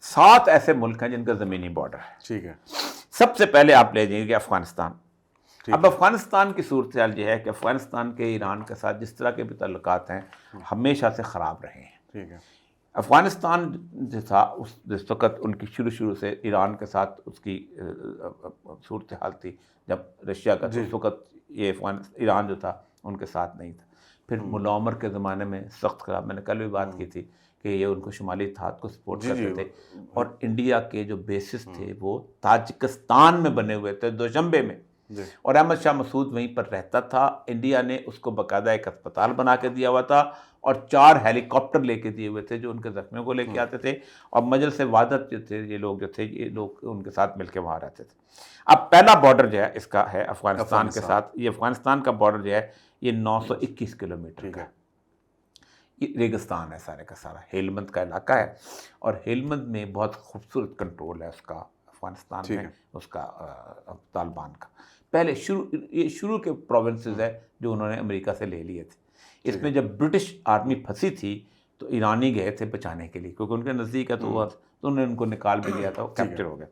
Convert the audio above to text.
7 ایسے ملک ہیں جن کا زمینی بارڈر ہے. ٹھیک ہے. سب سے پہلے آپ لے جائیں گے افغانستان. اب افغانستان کی صورتحال یہ ہے کہ افغانستان کے ایران کے ساتھ جس طرح کے بھی تعلقات ہیں ہمیشہ سے خراب رہے ہیں. ٹھیک ہے. افغانستان جو تھا جس وقت ان کی شروع سے ایران کے ساتھ اس کی صورتحال تھی جب رشیا کا اس وقت یہ ایران جو تھا ان کے ساتھ نہیں تھا. پھر ملا عمر کے زمانے میں سخت خراب، میں نے کل بھی بات کی تھی کہ یہ ان کو شمالی اتحاد کو سپورٹ کرتے تھے، اور انڈیا کے جو بیسز تھے وہ تاجکستان میں بنے ہوئے تھے، دوشنبے میں، اور احمد شاہ مسعود وہیں پر رہتا تھا. انڈیا نے اس کو باقاعدہ ایک اسپتال بنا کے دیا ہوا تھا اور 4 ہیلی کاپٹر لے کے دیے ہوئے تھے جو ان کے زخمیوں کو لے کے آتے تھے، اور مجلس وحدت جو تھے یہ لوگ ان کے ساتھ مل کے وہاں رہتے تھے. اب پہلا بارڈر جو ہے اس کا ہے افغانستان کے ساتھ. یہ افغانستان کا بارڈر جو ہے یہ 921 کلومیٹر کا ہے. یہ ریگستان ہے سارے کا سارا، ہیلمند کا علاقہ ہے، اور ہیلمند میں بہت خوبصورت کنٹرول ہے اس کا افغانستان میں، اس کا طالبان کا. پہلے یہ شروع کے پروونسز ہے جو انہوں نے امریکہ سے لے لیے تھے. اس میں جب برٹش آرمی پھنسی تھی تو ایرانی گئے تھے بچانے کے لیے، کیونکہ ان کے نزدیک ہے تو انہوں نے ان کو نکال بھی لیا تھا، وہ کیپچر ہو گئے.